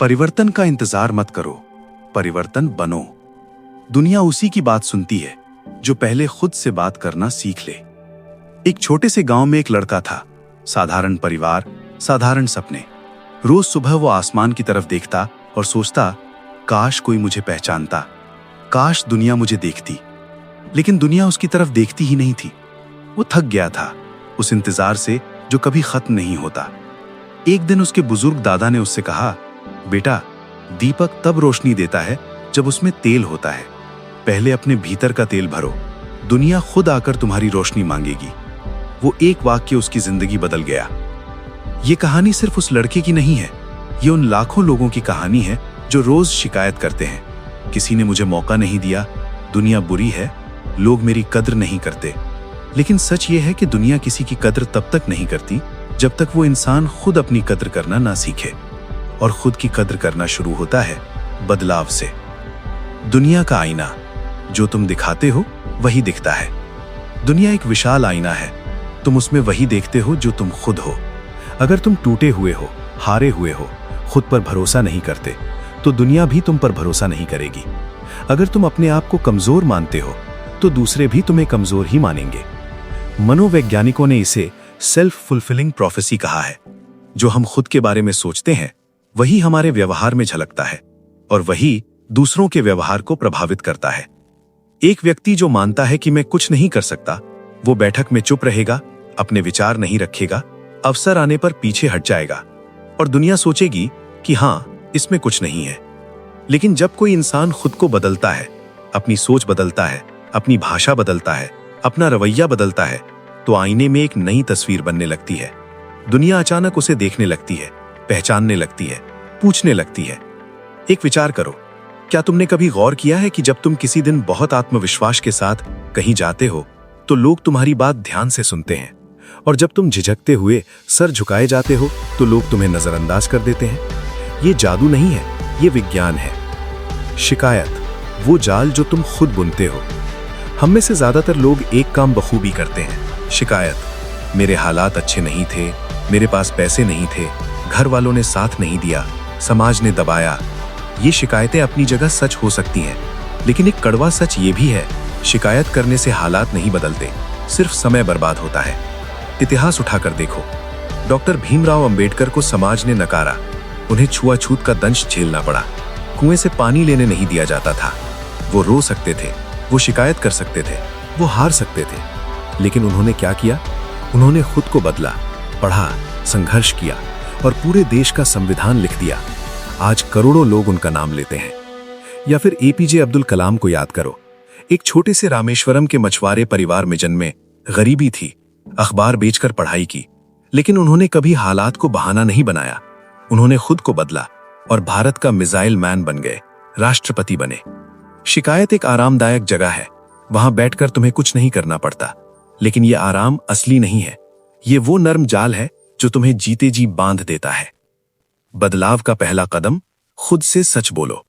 परिवर्तन का इंतजार मत करो, परिवर्तन बनो। दुनिया उसी की बात सुनती है जो पहले खुद से बात करना सीख ले। एक छोटे से गांव में एक लड़का था, साधारण परिवार, साधारण सपने। रोज सुबह वो आसमान की तरफ देखता और सोचता, काश कोई मुझे पहचानता, काश दुनिया मुझे देखती। लेकिन दुनिया उसकी तरफ देखती ही नहीं थी। वो थक गया था उस इंतजार से जो कभी खत्म नहीं होता। एक दिन उसके बुजुर्ग दादा ने उससे कहा, बेटा, दीपक तब रोशनी देता है जब उसमें तेल होता है। पहले अपने भीतर का तेल भरो, दुनिया खुद आकर तुम्हारी रोशनी मांगेगी। वो एक वाक्य उसकी जिंदगी बदल गया। ये कहानी सिर्फ उस लड़के की नहीं है, ये उन लाखों लोगों की कहानी है जो रोज शिकायत करते हैं, किसी ने मुझे मौका नहीं दिया, दुनिया बुरी है, लोग मेरी कद्र नहीं करते। लेकिन सच ये है कि दुनिया किसी की कद्र तब तक नहीं करती जब तक वो इंसान खुद अपनी कद्र करना ना सीखे। और खुद की कद्र करना शुरू होता है बदलाव से। दुनिया का आईना, जो तुम दिखाते हो वही दिखता है। दुनिया एक विशाल आईना है, तुम उसमें वही देखते हो जो तुम खुद हो। अगर तुम टूटे हुए हो, हारे हुए हो, खुद पर भरोसा नहीं करते, तो दुनिया भी तुम पर भरोसा नहीं करेगी। अगर तुम अपने आप को कमजोर मानते हो, तो दूसरे भी तुम्हें कमजोर ही मानेंगे। मनोवैज्ञानिकों ने इसे सेल्फ फुलफिलिंग प्रोफेसी कहा है। जो हम खुद के बारे में सोचते हैं वही हमारे व्यवहार में झलकता है और वही दूसरों के व्यवहार को प्रभावित करता है। एक व्यक्ति जो मानता है कि मैं कुछ नहीं कर सकता, वो बैठक में चुप रहेगा, अपने विचार नहीं रखेगा, अवसर आने पर पीछे हट जाएगा और दुनिया सोचेगी कि हां, इसमें कुछ नहीं है। लेकिन जब कोई इंसान खुद को बदलता है, अपनी सोच बदलता है, अपनी भाषा बदलता है, अपना रवैया बदलता है, तो आईने में एक नई तस्वीर बनने लगती है। दुनिया अचानक उसे देखने लगती है, पहचानने लगती है, पूछने लगती है। एक विचार करो, क्या तुमने कभी गौर किया है कि जब तुम किसी दिन बहुत आत्मविश्वास के साथ कहीं जाते हो तो लोग तुम्हारी बात ध्यान से सुनते हैं, और जब तुम झिझकते हुए सर झुकाए जाते हो तो लोग तुम्हें नजरअंदाज कर देते हैं? ये जादू नहीं है, ये विज्ञान है। शिकायत वो जाल जो तुम खुद बुनते हो। हम में से ज्यादातर लोग एक काम बखूबी करते हैं, शिकायत। मेरे हालात अच्छे नहीं थे, मेरे पास पैसे नहीं थे, घर वालों ने साथ नहीं दिया, समाज ने दबाया। ये शिकायतें अपनी जगह सच हो सकती हैं, लेकिन एक कड़वा सच ये भी है, शिकायत करने से हालात नहीं बदलते, सिर्फ समय बर्बाद होता है। इतिहास उठाकर देखो, डॉक्टर भीमराव अंबेडकर को समाज ने नकारा, उन्हें छुआछूत का दंश झेलना पड़ा, कुएं से पानी लेने नहीं दिया जाता था। वो रो सकते थे, वो शिकायत कर सकते थे, वो हार सकते थे, लेकिन उन्होंने क्या किया? उन्होंने खुद को बदला, पढ़ा, संघर्ष किया और पूरे देश का संविधान लिख दिया। आज करोड़ों लोग उनका नाम लेते हैं। या फिर एपीजे अब्दुल कलाम को याद करो। एक छोटे से रामेश्वरम के मछुआरे परिवार में जन्मे, गरीबी थी, अखबार बेचकर पढ़ाई की, लेकिन उन्होंने कभी हालात को बहाना नहीं बनाया। उन्होंने खुद को बदला और भारत का मिसाइल मैन बन गए, राष्ट्रपति बने। शिकायत एक आरामदायक जगह है, वहां बैठकर तुम्हें कुछ नहीं करना पड़ता, लेकिन यह आराम असली नहीं है। ये वो नर्म जाल है जो तुम्हें जीते जी बांध देता है। बदलाव का पहला कदम, खुद से सच बोलो।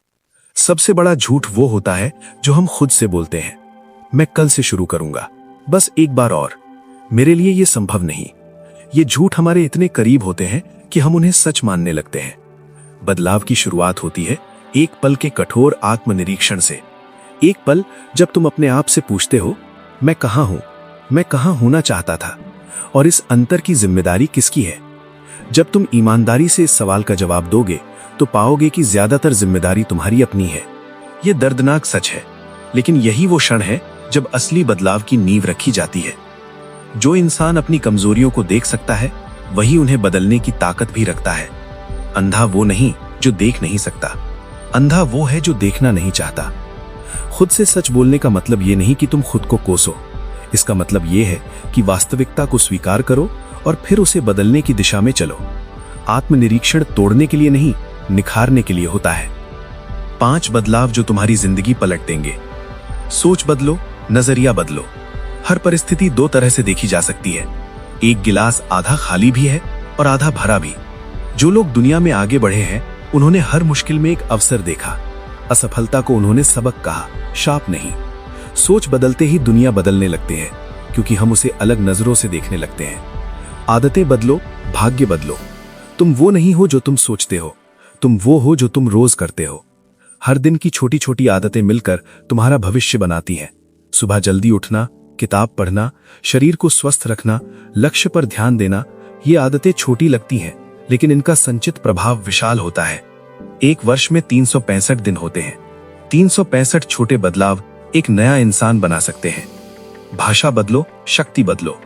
सबसे बड़ा झूठ वो होता है जो हम खुद से बोलते हैं, मैं कल से शुरू करूंगा, बस एक बार और, मेरे लिए ये संभव नहीं। ये झूठ हमारे इतने करीब होते हैं कि हम उन्हें सच मानने लगते हैं। बदलाव की शुरुआत होती है एक पल के कठोर आत्मनिरीक्षण से। एक पल जब तुम अपने आप से पूछते हो, मैं कहां हूं, मैं कहां होना चाहता था, और इस अंतर की जिम्मेदारी किसकी है? जब तुम ईमानदारी से इस सवाल का जवाब दोगे तो पाओगे कि ज्यादातर जिम्मेदारी तुम्हारी अपनी है। यह दर्दनाक सच है, लेकिन यही वो क्षण है जब असली बदलाव की नींव रखी जाती है। जो इंसान अपनी कमजोरियों को देख सकता है, वही उन्हें बदलने की ताकत भी रखता है। अंधा वो नहीं जो देख नहीं सकता, अंधा वो है जो देखना नहीं चाहता। खुद से सच बोलने का मतलब ये नहीं कि तुम खुद को कोसो, इसका मतलब ये है कि वास्तविकता को स्वीकार करो और फिर उसे बदलने की दिशा में चलो। आत्मनिरीक्षण तोड़ने के लिए नहीं, निखारने के लिए होता है। 5 बदलाव जो तुम्हारी जिंदगी पलट देंगे। सोच बदलो, नजरिया बदलो। हर परिस्थिति 2 तरह से देखी जा सकती है। एक गिलास आधा खाली भी है और आधा भरा भी। जो लोग दुनिया में आगे बढ़े हैं, उन्होंने हर मुश्किल में एक अवसर देखा। असफलता को उन्होंने सबक कहा, शाप नहीं। सोच बदलते ही दुनिया बदलने लगते हैं, क्योंकि हम उसे अलग नजरों से देखने लगते हैं। आदतें बदलो, भाग्य बदलो। तुम वो नहीं हो जो तुम सोचते हो, तुम वो हो जो तुम रोज करते हो। हर दिन की छोटी छोटी आदतें मिलकर तुम्हारा भविष्य बनाती हैं। सुबह जल्दी उठना, किताब पढ़ना, शरीर को स्वस्थ रखना, लक्ष्य पर ध्यान देना, ये आदतें छोटी लगती हैं, लेकिन इनका संचित प्रभाव विशाल होता है। एक वर्ष में 365 दिन होते हैं। 365 छोटे बदलाव एक नया इंसान बना सकते हैं। भाषा बदलो, शक्ति बदलो।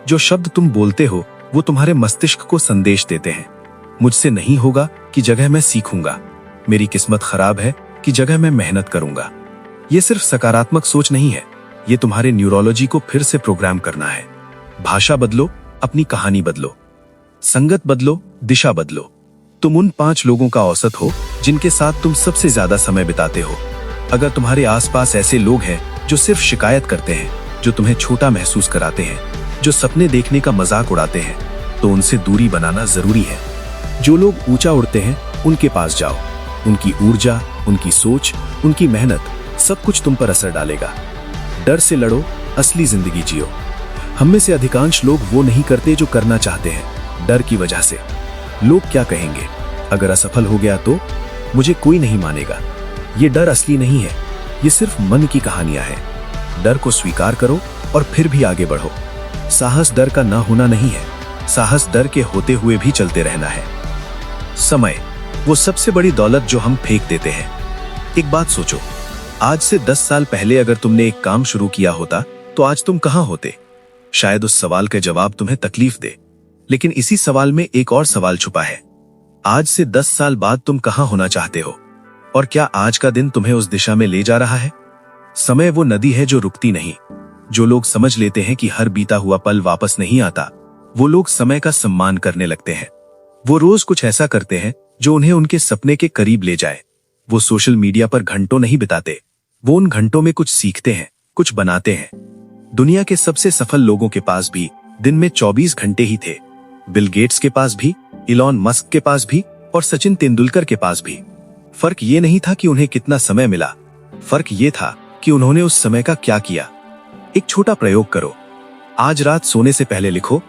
जो शब्द तुम बोलते हो वो तुम्हारे मस्तिष्क को संदेश देते हैं। मुझसे नहीं होगा की जगह मैं सीखूंगा। मेरी किस्मत खराब है की जगह मैं मेहनत करूंगा। ये सिर्फ सकारात्मक सोच नहीं है, ये तुम्हारे न्यूरोलॉजी को फिर से प्रोग्राम करना है। भाषा बदलो, अपनी कहानी बदलो। संगत बदलो, दिशा बदलो। तुम उन 5 लोगों का औसत हो जिनके साथ तुम सबसे ज्यादा समय बिताते हो। अगर तुम्हारे आसपास ऐसे लोग हैं जो सिर्फ शिकायत करते हैं, जो तुम्हें छोटा महसूस कराते हैं, जो सपने देखने का मजाक उड़ाते हैं, तो उनसे दूरी बनाना जरूरी है। जो लोग ऊंचा उड़ते हैं उनके पास जाओ। उनकी ऊर्जा, उनकी सोच, उनकी मेहनत सब कुछ तुम पर असर डालेगा। डर से लड़ो, असली जिंदगी जियो। हम में से अधिकांश लोग वो नहीं करते जो करना चाहते हैं, डर की वजह से। लोग क्या कहेंगे, अगर असफल हो गया तो मुझे कोई नहीं मानेगा। ये डर असली नहीं है, ये सिर्फ मन की कहानियां हैं। डर को स्वीकार करो और फिर भी आगे बढ़ो। साहस डर का ना होना नहीं है, साहस डर के होते हुए भी चलते रहना है। समय, वो सबसे बड़ी दौलत जो हम फेंक देते हैं। एक बात सोचो, आज से 10 साल पहले अगर तुमने एक काम शुरू किया होता तो आज तुम कहां होते? शायद उस सवाल का जवाब तुम्हें तकलीफ दे, लेकिन इसी सवाल में एक और सवाल छुपा है। आज से 10 साल बाद तुम कहां होना चाहते हो? और क्या आज का दिन तुम्हें उस दिशा में ले जा रहा है? समय वो नदी है जो रुकती नहीं। जो लोग समझ लेते हैं कि हर बीता हुआ पल वापस नहीं आता, वो लोग समय का सम्मान करने लगते हैं। वो रोज कुछ ऐसा करते हैं जो उन्हें उनके सपने के करीब ले जाए। वो सोशल मीडिया पर घंटों नहीं बिताते, वो उन घंटों में कुछ सीखते हैं, कुछ बनाते हैं। दुनिया के सबसे सफल लोगों के पास भी दिन में 24 घंटे ही थे। बिल गेट्स के पास भी, इलॉन मस्क के पास भी और सचिन तेंदुलकर के पास भी। फर्क ये नहीं था कि उन्हें कितना समय मिला, फर्क ये था कि उन्होंने उस समय का क्या किया। एक छोटा प्रयोग करो। आज रात सोने से पहले लिखो,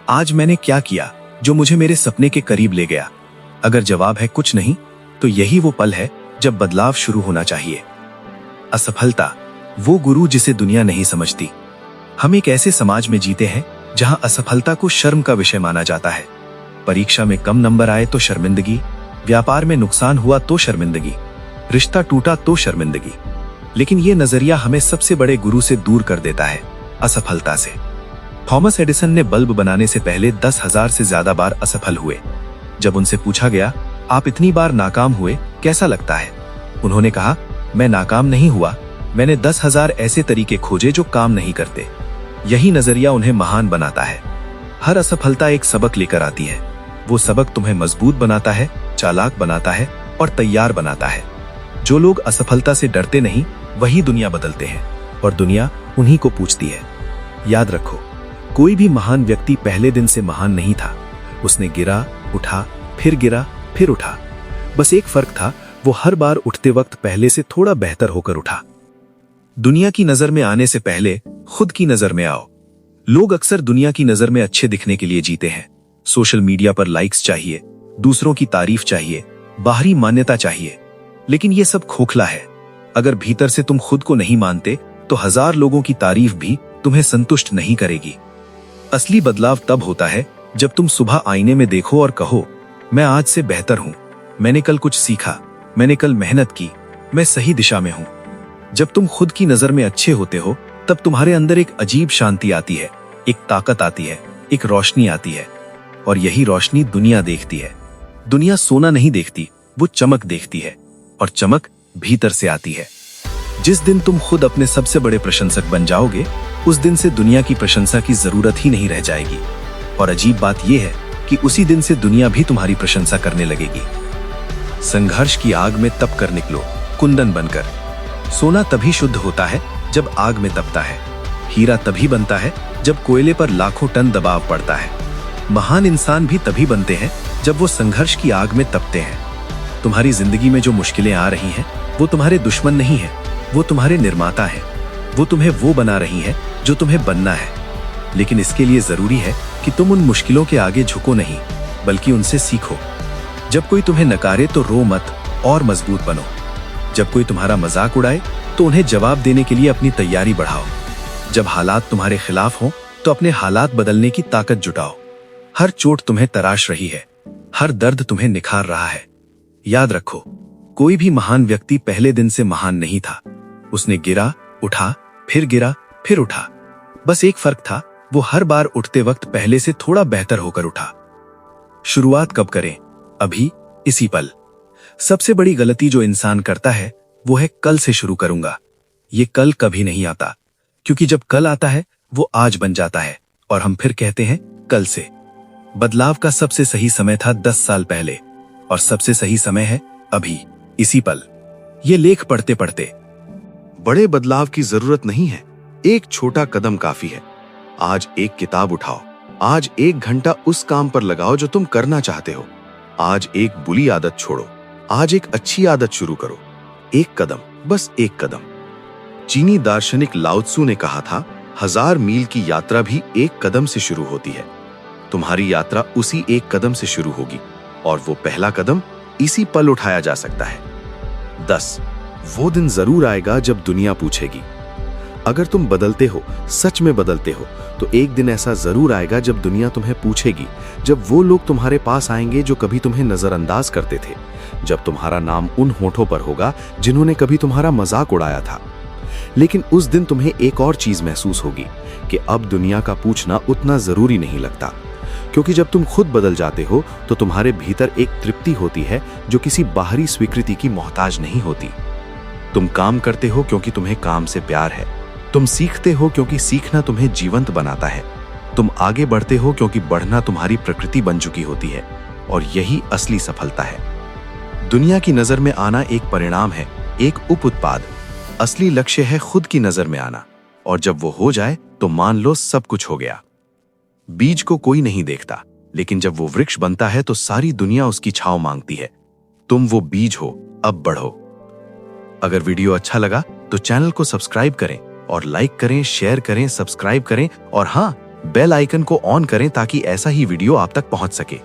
आज मैंने क्या किया जो मुझे मेरे सपने के करीब ले गया। अगर जवाब है कुछ नहीं, तो यही वो पल है जब बदलाव शुरू होना चाहिए। असफलता वो गुरु जिसे दुनिया नहीं समझती। हम एक ऐसे समाज में जीते हैं जहां असफलता को शर्म का विषय माना जाता है। परीक्षा में कम नंबर आए तो शर्मिंदगी, व्यापार में नुकसान हुआ तो शर्मिंदगी, रिश्ता टूटा तो शर्मिंदगी। लेकिन ये नजरिया हमें सबसे बड़े गुरु से दूर कर देता है, असफलता से। थॉमस एडिसन ने बल्ब बनाने से पहले 10,000 से ज्यादा बार असफल हुए। जब उनसे पूछा गया, आप इतनी बार नाकाम हुए, कैसा लगता है? उन्होंने कहा, मैं नाकाम नहीं हुआ, मैंने 10,000 ऐसे तरीके खोजे जो काम नहीं करते। यही नजरिया उन्हें महान बनाता है। हर असफलता एक सबक लेकर आती है। वो सबक तुम्हें मजबूत बनाता है, चालाक बनाता है और तैयार बनाता है। जो लोग असफलता से डरते नहीं, वही दुनिया बदलते हैं और दुनिया उन्हीं को पूछती है। याद रखो, कोई भी महान व्यक्ति पहले दिन से महान नहीं था। उसने गिरा, उठा, फिर उठा। बस एक फर्क था, वो हर बार उठते वक्त पहले से थोड़ा बेहतर होकर उठा। दुनिया की नजर में आने से पहले खुद की नजर में आओ। लोग अक्सर दुनिया की नजर में अच्छे दिखने के लिए जीते हैं। सोशल मीडिया पर लाइक्स चाहिए, दूसरों की तारीफ चाहिए, बाहरी मान्यता चाहिए, लेकिन ये सब खोखला है। अगर भीतर से तुम खुद को नहीं मानते तो 1000 लोगों की तारीफ भी तुम्हें संतुष्ट नहीं करेगी। असली बदलाव तब होता है जब तुम सुबह आईने में देखो और कहो, मैं आज से बेहतर हूं, मैंने कल कुछ सीखा, मैंने कल मेहनत की, मैं सही दिशा में हूं। जब तुम खुद की नजर में अच्छे होते हो, तब तुम्हारे अंदर एक अजीब शांति आती है, एक ताकत आती है, एक रोशनी आती है, और यही रोशनी दुनिया देखती है। दुनिया सोना नहीं देखती, वो चमक देखती है, और चमक भीतर से आती है। जिस दिन तुम खुद अपने सबसे बड़े प्रशंसक बन जाओगे, उस दिन से दुनिया की प्रशंसा की जरूरत ही नहीं रह जाएगी। और अजीब बात यह है कि उसी दिन से दुनिया भी तुम्हारी प्रशंसा करने लगेगी। संघर्ष की आग में तप कर निकलो, कुंदन बनकर। सोना तभी शुद्ध होता है जब आग में तपता है। हीरा तभी बनता है जब कोयले पर लाखों टन दबाव पड़ता है। महान इंसान भी तभी बनते हैं जब वो संघर्ष की आग में तपते हैं। तुम्हारी जिंदगी में जो मुश्किलें आ रही हैं, वो तुम्हारे दुश्मन नहीं है, वो तुम्हारे निर्माता हैं। वो तुम्हें वो बना रही हैं जो तुम्हें बनना है। लेकिन इसके लिए जरूरी है कि तुम उन मुश्किलों के आगे झुको नहीं, बल्कि उनसे सीखो। जब कोई तुम्हें नकारे तो रो मत और मजबूत बनो। जब कोई तुम्हारा मजाक उड़ाए तो उन्हें जवाब देने के लिए अपनी तैयारी बढ़ाओ। जब हालात तुम्हारे खिलाफ हों तो अपने हालात बदलने की ताकत जुटाओ। हर चोट तुम्हें तराश रही है, हर दर्द तुम्हें निखार रहा है। याद रखो, कोई भी महान व्यक्ति पहले दिन से महान नहीं था। उसने गिरा, उठा, फिर उठा। बस एक फर्क था, वो हर बार उठते वक्त पहले से थोड़ा बेहतर होकर उठा। शुरुआत कब करें? अभी, इसी पल। सबसे बड़ी गलती जो इंसान करता है वो है कल से शुरू करूंगा। ये कल कभी नहीं आता, क्योंकि जब कल आता है वो आज बन जाता है और हम फिर कहते हैं कल से। बदलाव का सबसे सही समय था 10 साल पहले और सबसे सही समय है अभी, इसी पल। ये लेख पढ़ते पढ़ते बड़े बदलाव की जरूरत नहीं है, एक छोटा कदम काफी है। आज एक किताब उठाओ, आज 1 घंटा उस काम पर लगाओ जो तुम करना चाहते हो। आज एक बुरी आदत छोड़ो, आज एक अच्छी आदत शुरू करो। एक कदम, बस एक कदम। चीनी दार्शनिक लाओ त्सु ने कहा था, 1000 मील की यात्रा भी एक कदम से शुरू होती है। तुम्हारी यात्रा उसी एक कदम से शुरू होगी और वो पहला कदम इसी पल उठाया जा सकता है। 10, वो दिन जरूर आएगा जब दुनिया पूछेगी। अगर तुम बदलते हो, सच में बदलते हो, तो एक दिन ऐसा जरूर आएगा जब दुनिया तुम्हें पूछेगी, जब वो लोग तुम्हारे पास आएंगे जो कभी तुम्हें नजरअंदाज करते थे, जब तुम्हारा नाम उन होठों पर होगा जिन्होंने कभी तुम्हारा मजाक उड़ाया था। लेकिन उस दिन तुम्हें एक और चीज महसूस होगी कि अब दुनिया का पूछना उतना जरूरी नहीं लगता, क्योंकि जब तुम खुद बदल जाते हो तो तुम्हारे भीतर एक तृप्ति होती है जो किसी बाहरी स्वीकृति की मोहताज नहीं होती। तुम काम करते हो क्योंकि तुम्हें काम से प्यार है। तुम सीखते हो क्योंकि सीखना तुम्हें जीवंत बनाता है। तुम आगे बढ़ते हो क्योंकि बढ़ना तुम्हारी प्रकृति बन चुकी होती है, और यही असली सफलता है। दुनिया की नजर में आना एक परिणाम है, एक उप उत्पाद। असली लक्ष्य है खुद की नजर में आना, और जब वो हो जाए तो मान लो सब कुछ हो गया। बीज को कोई नहीं देखता, लेकिन जब वो वृक्ष बनता है तो सारी दुनिया उसकी छांव मांगती है। तुम वो बीज हो, अब बढ़ो। अगर वीडियो अच्छा लगा तो चैनल को सब्सक्राइब करें और लाइक करें, शेयर करें, सब्सक्राइब करें और हाँ, बेल आइकन को ऑन करें ताकि ऐसा ही वीडियो आप तक पहुंच सके।